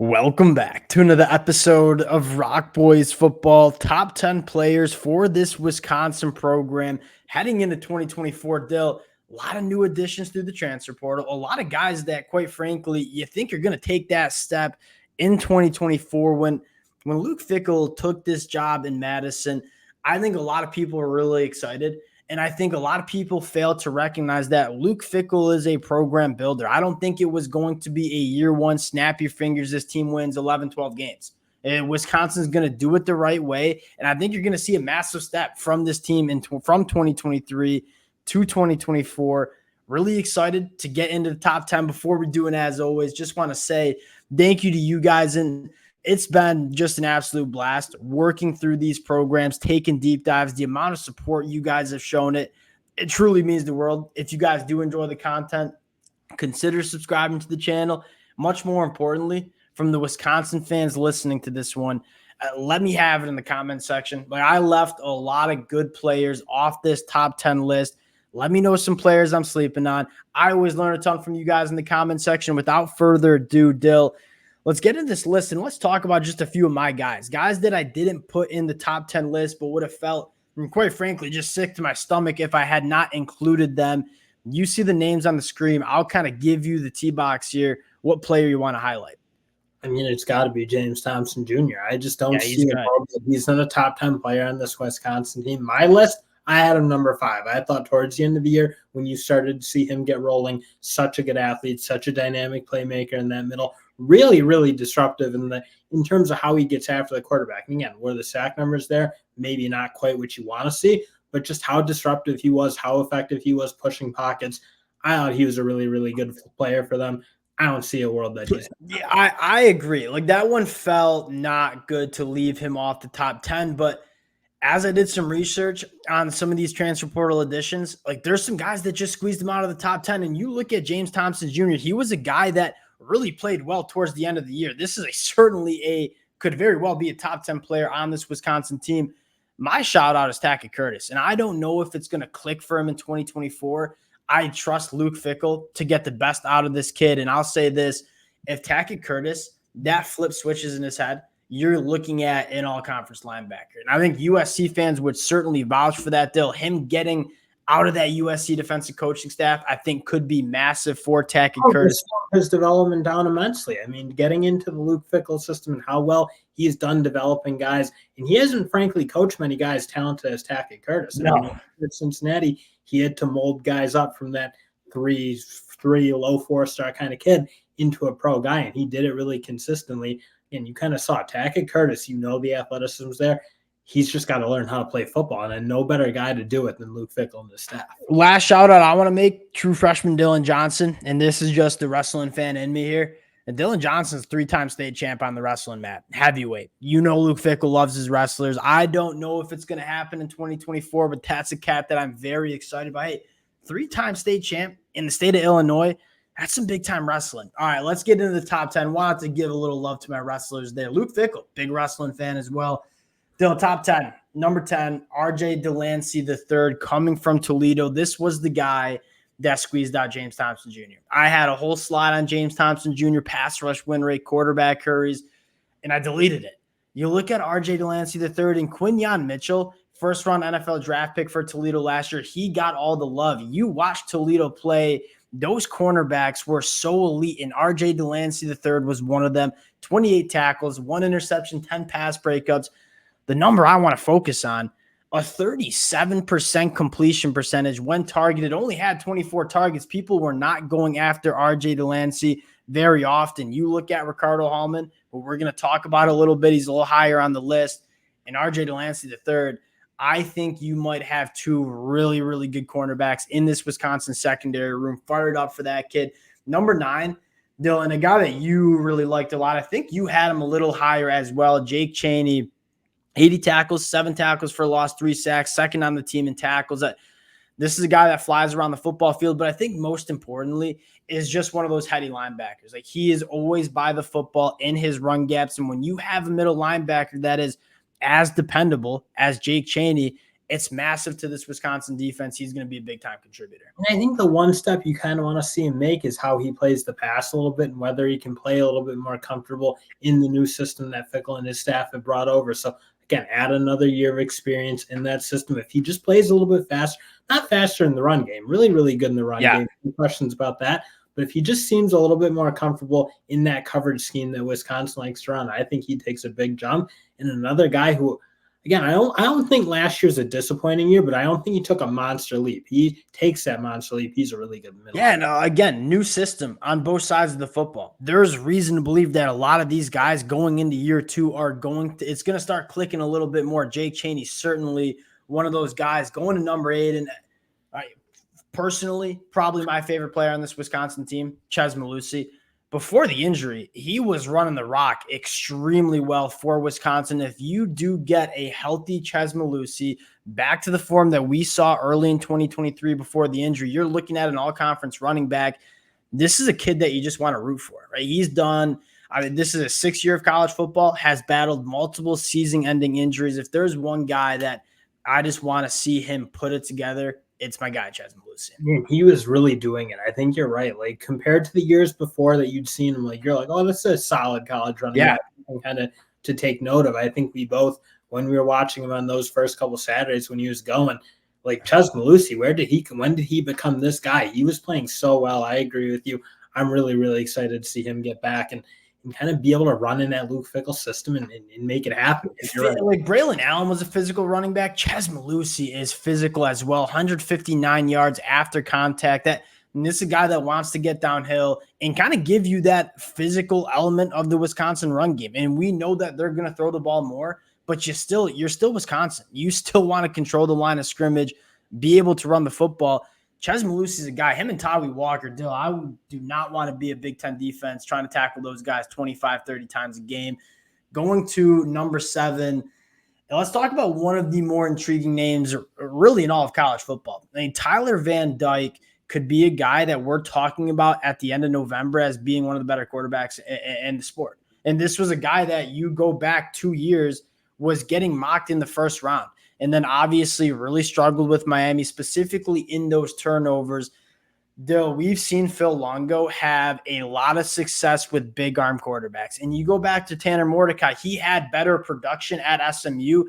Welcome back to another episode of Rock Boys Football. Top 10 players for this Wisconsin program heading into 2024. Dill, a lot of new additions through the transfer portal. A lot of guys that, quite frankly, you think are going to take that step in 2024. When Luke Fickell took this job in Madison, I think a lot of people are really excited. And I think a lot of people fail to recognize that Luke Fickell is a program builder. I don't think it was going to be a year one, snap your fingers, this team wins 11, 12 games. And Wisconsin's going to do it the right way. And I think you're going to see a massive step from this team from 2023 to 2024. Really excited to get into the top 10. Before we do it, as always, just want to say thank you to you guys. And it's been just an absolute blast working through these programs, taking deep dives. The amount of support you guys have shown it truly means the world. If you guys do enjoy the content, consider subscribing to the channel. Much more importantly, from the Wisconsin fans listening to this one, let me have it in the comment section. Like, I left a lot of good players off this top 10 list. Let me know some players I'm sleeping on. I always learn a ton from you guys in the comment section. Without further ado, Dill, let's get into this list and let's talk about just a few of my guys that I didn't put in the top 10 list, but would have felt, quite frankly, just sick to my stomach if I had not included them. You see the names on the screen. I'll kind of give you the T-box here. What player you want to highlight? I mean, it's got to be James Thompson Jr. I just don't see he's not a top 10 player on this Wisconsin team. My list, I had him number 5. I thought towards the end of the year when you started to see him get rolling, such a good athlete, such a dynamic playmaker in that middle, really, really disruptive in terms of how he gets after the quarterback. And again, were the sack numbers there? Maybe not quite what you want to see, but just how disruptive he was, how effective he was pushing pockets. I thought he was a really, really good player for them. I don't see a world that he's. Yeah, I agree. Like, that one felt not good to leave him off the top 10, but as I did some research on some of these transfer portal additions, like, there's some guys that just squeezed him out of the top 10. And you look at James Thompson Jr., he was a guy that really played well towards the end of the year. This is could very well be a top 10 player on this Wisconsin team. My shout out is Tackett Curtis. And I don't know if it's going to click for him in 2024. I trust Luke Fickell to get the best out of this kid. And I'll say this, if Tackett Curtis, that flip switches in his head, you're looking at an all-conference linebacker. And I think USC fans would certainly vouch for that deal. Him getting out of that USC defensive coaching staff, I think, could be massive for Tackett Curtis. His development down immensely. I mean, getting into the Luke Fickell system and how well he's done developing guys. And he hasn't, frankly, coached many guys talented as Tackett Curtis. No. I mean, at Cincinnati, he had to mold guys up from that three low 4-star kind of kid into a pro guy. And he did it really consistently. And you kind of saw Tackett Curtis, the athleticism's there. He's just got to learn how to play football, and no better guy to do it than Luke Fickell and the staff. Last shout out I want to make, true freshman Dylan Johnson, and this is just the wrestling fan in me here. And Dylan Johnson's 3-time state champ on the wrestling mat, heavyweight. Luke Fickell loves his wrestlers. I don't know if it's going to happen in 2024, but that's a cat that I'm very excited about. Hey, 3-time state champ in the state of Illinois. That's some big-time wrestling. All right, let's get into the top 10. Wanted to give a little love to my wrestlers there. Luke Fickell, big wrestling fan as well. Still top 10. Number 10, R.J. Delancey III, coming from Toledo. This was the guy that squeezed out James Thompson Jr. I had a whole slide on James Thompson Jr., pass rush win rate, quarterback hurries, and I deleted it. You look at R.J. Delancey III and Quinyon Mitchell, first-round NFL draft pick for Toledo last year. He got all the love. You watched Toledo play. Those cornerbacks were so elite, and R.J. Delancey III was one of them. 28 tackles, 1 interception, 10 pass breakups. The number I want to focus on, a 37% completion percentage when targeted, only had 24 targets. People were not going after R.J. Delancey very often. You look at Ricardo Hallman, who we're going to talk about a little bit. He's a little higher on the list. And R.J. Delancey III, I think you might have 2 really, really good cornerbacks in this Wisconsin secondary room. Fired up for that kid. Number 9, Dylan, a guy that you really liked a lot. I think you had him a little higher as well. Jake Chaney, 80 tackles, 7 tackles for loss, 3 sacks, second on the team in tackles. This is a guy that flies around the football field, but I think most importantly is just one of those heady linebackers. Like, he is always by the football in his run gaps. And when you have a middle linebacker that is as dependable as Jake Chaney It's massive to this Wisconsin defense. He's going to be a big-time contributor. And I think the one step you kind of want to see him make is how he plays the pass a little bit and whether he can play a little bit more comfortable in the new system that Fickell and his staff have brought over. So, again, add another year of experience in that system. If he just plays a little bit faster, not faster in the run game, really, really good in the run game. No questions about that. But if he just seems a little bit more comfortable in that coverage scheme that Wisconsin likes to run, I think he takes a big jump. And another guy who, again, I don't think last year's a disappointing year, but I don't think he took a monster leap. He takes that monster leap. He's a really good middle. Yeah, no, again, new system on both sides of the football. There's reason to believe that a lot of these guys going into year 2 are it's going to start clicking a little bit more. Jake Chaney's certainly one of those guys going to number 8. And personally, probably my favorite player on this Wisconsin team, Chez Mellusi. Before the injury, he was running the rock extremely well for Wisconsin. If you do get a healthy Chez Mellusi back to the form that we saw early in 2023 before the injury, you're looking at an all-conference running back. This is a kid that you just want to root for, right? He's done – this is a 6th year of college football, has battled multiple season-ending injuries. If there's one guy that I just want to see him put it together, it's my guy, Chez Mellusi. He was really doing it. I think you're right. Like, compared to the years before that you'd seen him, like, you're like, oh, this is a solid college running back. Kind of to take note of. I think we both, when we were watching him on those first couple Saturdays when he was going, like, Chez Mellusi, when did he become this guy? He was playing so well. I agree with you. I'm really, really excited to see him get back and kind of be able to run in that Luke Fickell system and make it happen. Right. Like Braylon Allen was a physical running back. Chez Mellusi is physical as well. 159 yards after contact. And this is a guy that wants to get downhill and kind of give you that physical element of the Wisconsin run game. And we know that they're going to throw the ball more, but you're still Wisconsin. You still want to control the line of scrimmage, be able to run the football. Chez Mellusi is a guy, him and Tawee Walker, I do not want to be a Big Ten defense trying to tackle those guys 25, 30 times a game. Going to number 7, let's talk about one of the more intriguing names really in all of college football. I mean, Tyler Van Dyke could be a guy that we're talking about at the end of November as being one of the better quarterbacks in the sport. And this was a guy that you go back 2 years was getting mocked in the first round. And then obviously really struggled with Miami, specifically in those turnovers. Though we've seen Phil Longo have a lot of success with big arm quarterbacks. And you go back to Tanner Mordecai, he had better production at SMU,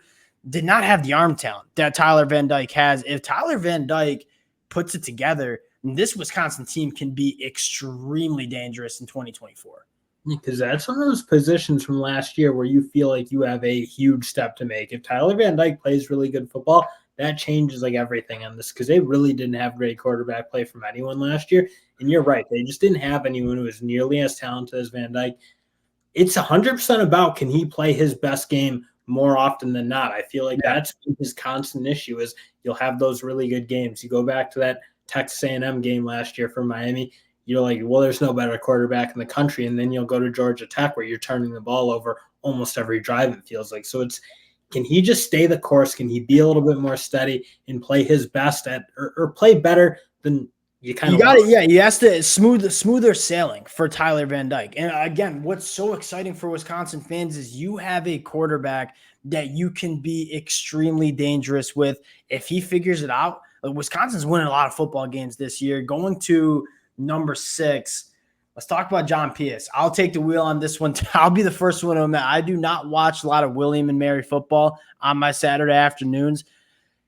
did not have the arm talent that Tyler Van Dyke has. If Tyler Van Dyke puts it together, this Wisconsin team can be extremely dangerous in 2024. Because that's one of those positions from last year where you feel like you have a huge step to make. If Tyler Van Dyke plays really good football, that changes like everything on this because they really didn't have great quarterback play from anyone last year. And you're right. They just didn't have anyone who was nearly as talented as Van Dyke. It's 100% about can he play his best game more often than not. I feel like that's his constant issue is you'll have those really good games. You go back to that Texas A&M game last year for Miami, you're like, well, there's no better quarterback in the country. And then you'll go to Georgia Tech where you're turning the ball over almost every drive, it feels like. So it's, can he just stay the course? Can he be a little bit more steady and play his best at or play better than you kind of got it? Yeah, he has to smoother sailing for Tyler Van Dyke. And again, what's so exciting for Wisconsin fans is you have a quarterback that you can be extremely dangerous with if he figures it out. Like, Wisconsin's winning a lot of football games this year. Going to number 6, let's talk about John Pius. I'll take the wheel on this one. I'll be the first one to admit I do not watch a lot of William and Mary football on my Saturday afternoons.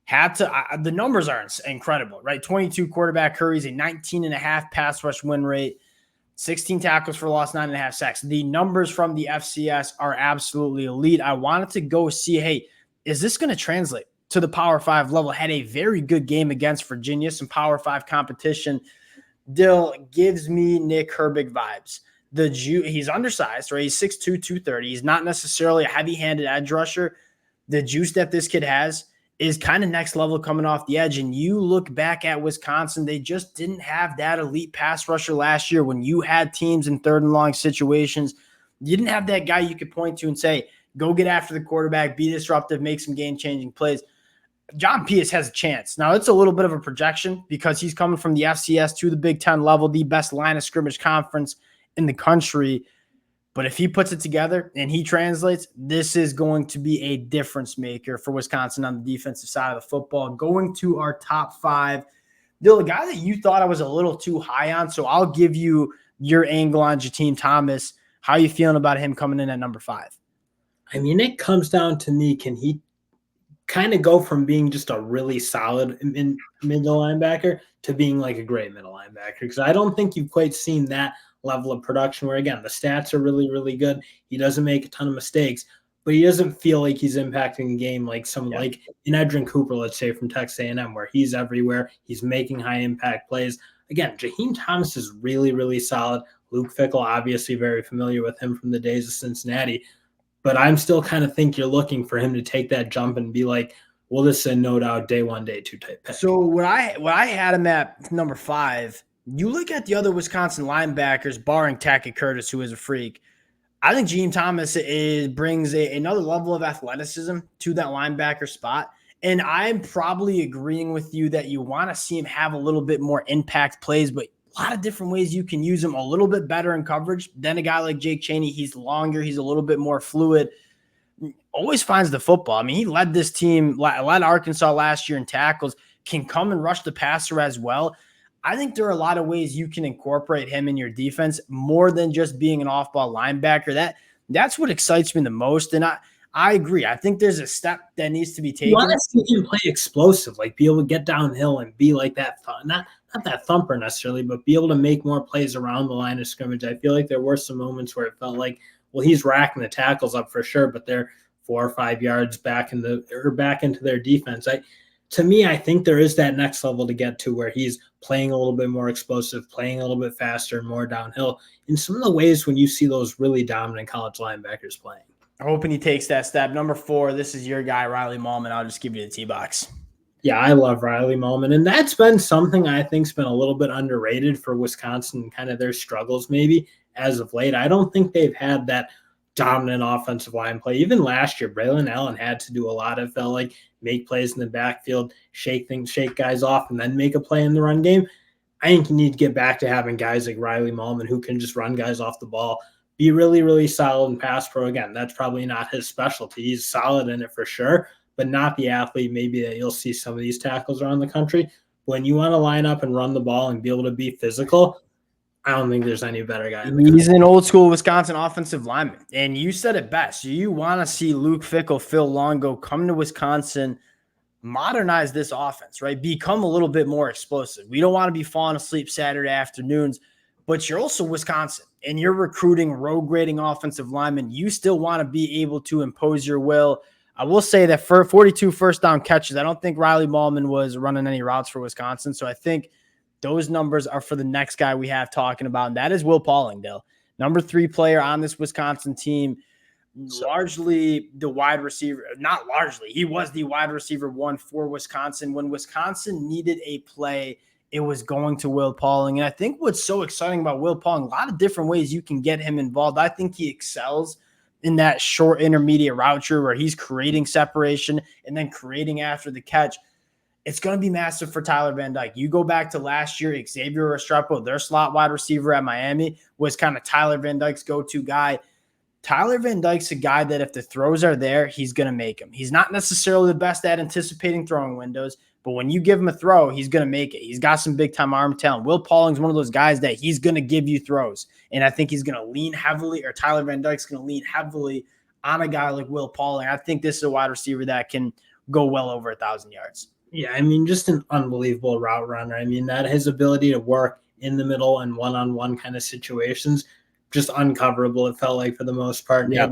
The numbers are incredible, right? 22 quarterback hurries, a 19.5 pass rush win rate, 16 tackles for loss, 9.5 sacks. The numbers from the FCS are absolutely elite. I wanted to go see, hey, is this going to translate to the Power 5 level? Had a very good game against Virginia, some Power 5 competition. Dill gives me Nick Herbig vibes. He's undersized, right? He's 6'2", 230. He's not necessarily a heavy-handed edge rusher. The juice that this kid has is kind of next level coming off the edge. And you look back at Wisconsin, they just didn't have that elite pass rusher last year when you had teams in 3rd and long situations. You didn't have that guy you could point to and say, go get after the quarterback, be disruptive, make some game-changing plays. John Pius has a chance. Now, it's a little bit of a projection because he's coming from the FCS to the Big Ten level, the best line of scrimmage conference in the country. But if he puts it together and he translates, this is going to be a difference maker for Wisconsin on the defensive side of the football. Going to our top 5, the guy that you thought I was a little too high on, so I'll give you your angle on Jaheim Thomas. How are you feeling about him coming in at number 5? I mean, it comes down to me. Can he kind of go from being just a really solid middle linebacker to being like a great middle linebacker? Because I don't think you've quite seen that level of production where, again, the stats are really, really good. He doesn't make a ton of mistakes, but he doesn't feel like he's impacting the game like someone like an Edrin Cooper, let's say, from Texas A&M, where he's everywhere. He's making high-impact plays. Again, Jaheim Thomas is really, really solid. Luke Fickell, obviously very familiar with him from the days of Cincinnati. But I'm still kind of think you're looking for him to take that jump and be like, well, this is a no doubt day 1, day 2 type pick. So when I had him at number 5, you look at the other Wisconsin linebackers, barring Tackett Curtis, who is a freak. I think Jaheim Thomas brings another level of athleticism to that linebacker spot. And I'm probably agreeing with you that you want to see him have a little bit more impact plays, but a lot of different ways you can use him a little bit better in coverage than a guy like Jake Chaney. He's longer. He's a little bit more fluid. Always finds the football. I mean, he led this team, led Arkansas last year in tackles, can come and rush the passer as well. I think there are a lot of ways you can incorporate him in your defense more than just being an off-ball linebacker. That's what excites me the most. And I agree. I think there's a step that needs to be taken. You want to see him play explosive, like be able to get downhill and be like that. Not that thumper necessarily, but be able to make more plays around the line of scrimmage. I feel like there were some moments where it felt like, well, he's racking the tackles up for sure, but they're 4 or 5 yards back into their defense. To me, I think there is that next level to get to where he's playing a little bit more explosive, playing a little bit faster and more downhill in some of the ways when you see those really dominant college linebackers playing. I'm hoping he takes that step. Number 4, this is your guy, Riley Mahlman. I'll just give you the T-box. Yeah, I love Riley Mahlman, and that's been something I think's been a little bit underrated for Wisconsin and kind of their struggles maybe as of late. I don't think they've had that dominant offensive line play. Even last year, Braylon Allen had to do a lot of felt like make plays in the backfield, shake guys off, and then make a play in the run game. I think you need to get back to having guys like Riley Mahlman who can just run guys off the ball, be really, really solid in pass pro. Again, that's probably not his specialty. He's solid in it for sure, but not the athlete maybe that you'll see some of these tackles around the country. When you want to line up and run the ball and be able to be physical, I don't think there's any better guy. He's an old school Wisconsin offensive lineman. And you said it best. You want to see Luke Fickell, Phil Longo come to Wisconsin, modernize this offense, right? Become a little bit more explosive. We don't want to be falling asleep Saturday afternoons, but you're also Wisconsin and you're recruiting road grading offensive linemen. You still want to be able to impose your will. I will say that for 42 first down catches, I don't think Riley Mahlman was running any routes for Wisconsin. So I think those numbers are for the next guy we have talking about, and that is Will Pauling, Dale. Number 3 player on this Wisconsin team, largely the wide receiver. Not largely. He was the wide receiver 1 for Wisconsin. When Wisconsin needed a play, it was going to Will Pauling. And I think what's so exciting about Will Pauling, a lot of different ways you can get him involved. I think he excels in that short intermediate route tree where he's creating separation and then creating after the catch. It's going to be massive for Tyler Van Dyke. You go back to last year, Xavier Restrepo, their slot wide receiver at Miami, was kind of Tyler Van Dyke's go-to guy. Tyler Van Dyke's a guy that if the throws are there, he's going to make them. He's not necessarily the best at anticipating throwing windows, but when you give him a throw, he's going to make it. He's got some big-time arm talent. Will Pauling's one of those guys that he's going to give you throws, and I think he's going to lean heavily, or Tyler Van Dyke's going to lean heavily on a guy like Will Pauling. I think this is a wide receiver that can go well over 1,000 yards. Yeah, I mean, just an unbelievable route runner. I mean, that his ability to work in the middle and one-on-one kind of situations, just uncoverable, it felt like, for the most part. Yeah.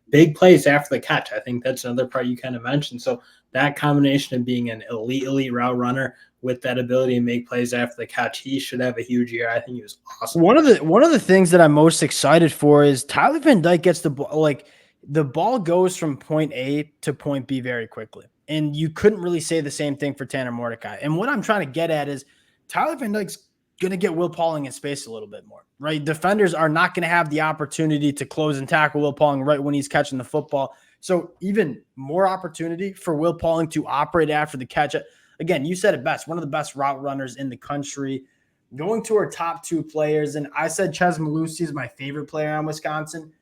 Big plays after the catch. I think that's another part you kind of mentioned. So that combination of being an elite route runner with that ability to make plays after the catch, he should have a huge year. I think he was awesome. One of the things that I'm most excited for is Tyler Van Dyke gets the ball. Like, the ball goes from point A to point B very quickly. And you couldn't really say the same thing for Tanner Mordecai. And what I'm trying to get at is Tyler Van Dyke's going to get Will Pauling in space a little bit more, right? Defenders are not going to have the opportunity to close and tackle Will Pauling right when he's catching the football. So even more opportunity for Will Pauling to operate after the catch. Again, you said it best, one of the best route runners in the country. Going to our top 2 players, and I said Ches Malusi is my favorite player on Wisconsin.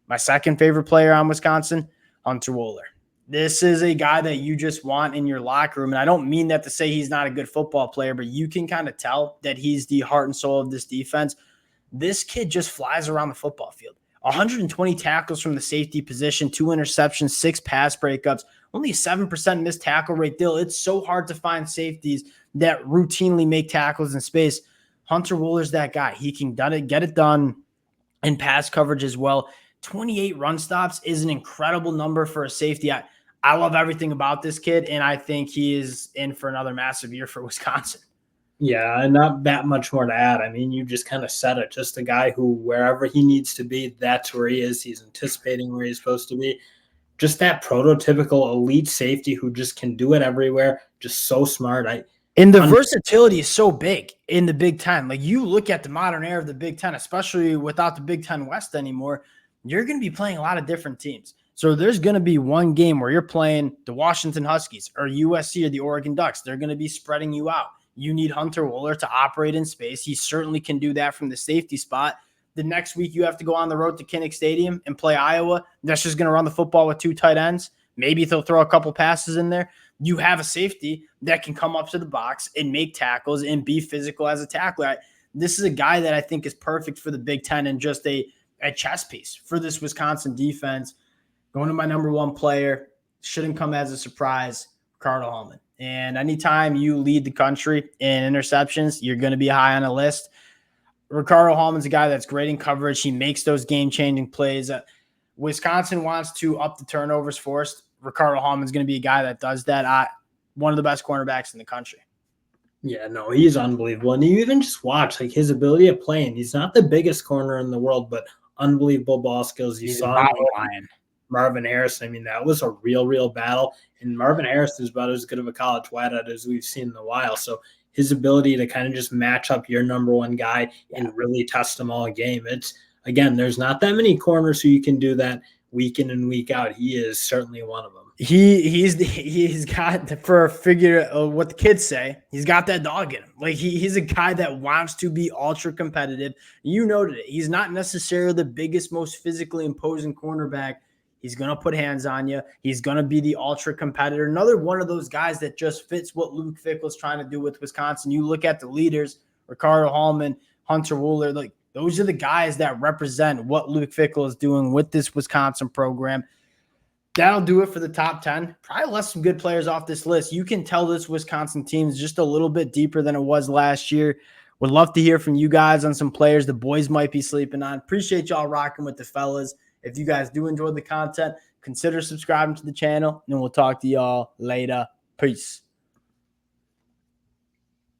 My second favorite player on Wisconsin, Hunter Wohler. This is a guy that you just want in your locker room. And I don't mean that to say he's not a good football player, but you can kind of tell that he's the heart and soul of this defense. This kid just flies around the football field. 120 tackles from the safety position, 2 interceptions, 6 pass breakups, only a 7% missed tackle rate. Dill, it's so hard to find safeties that routinely make tackles in space. Hunter Wohler's that guy. He can get it done in pass coverage as well. 28 run stops is an incredible number for a safety. I love everything about this kid, and I think he is in for another massive year for Wisconsin. Yeah, and not that much more to add. I mean, you just kind of said it. Just a guy who, wherever he needs to be, that's where he is. He's anticipating where he's supposed to be. Just that prototypical elite safety who just can do it everywhere. Just so smart. And the versatility is so big in the Big Ten. Like, you look at the modern era of the Big Ten, especially without the Big Ten West anymore, you're going to be playing a lot of different teams. So there's going to be one game where you're playing the Washington Huskies or USC or the Oregon Ducks. They're going to be spreading you out. You need Hunter Wohler to operate in space. He certainly can do that from the safety spot. The next week you have to go on the road to Kinnick Stadium and play Iowa. That's just going to run the football with 2 tight ends. Maybe they'll throw a couple passes in there. You have a safety that can come up to the box and make tackles and be physical as a tackler. This is a guy that I think is perfect for the Big Ten and just a chess piece for this Wisconsin defense. Going to my number 1 player, shouldn't come as a surprise, Ricardo Hallman. And anytime you lead the country in interceptions, you're going to be high on a list. Ricardo Hallman's a guy that's great in coverage. He makes those game-changing plays. Wisconsin wants to up the turnovers forced. Ricardo Hallman's going to be a guy that does that. One of the best cornerbacks in the country. Yeah, no, he's unbelievable. And you even just watch like his ability of playing. He's not the biggest corner in the world, but unbelievable ball skills. You saw him. Marvin Harrison. I mean, that was a real battle. And Marvin Harrison is about as good of a college wideout as we've seen in a while. So his ability to kind of just match up your number 1 guy and really test them all game. It's, again, there's not that many corners who you can do that week in and week out. He is certainly one of them. He's got, for a figure of what the kids say, he's got that dog in him. Like, he's a guy that wants to be ultra competitive. You noted it. He's not necessarily the biggest, most physically imposing cornerback. He's going to put hands on you. He's going to be the ultra competitor. Another one of those guys that just fits what Luke Fickell is trying to do with Wisconsin. You look at the leaders, Ricardo Hallman, Hunter Wohler, like, those are the guys that represent what Luke Fickell is doing with this Wisconsin program. That'll do it for the top 10. Probably left some good players off this list. You can tell this Wisconsin team is just a little bit deeper than it was last year. Would love to hear from you guys on some players the boys might be sleeping on. Appreciate y'all rocking with the fellas. If you guys do enjoy the content, consider subscribing to the channel, and we'll talk to y'all later. Peace.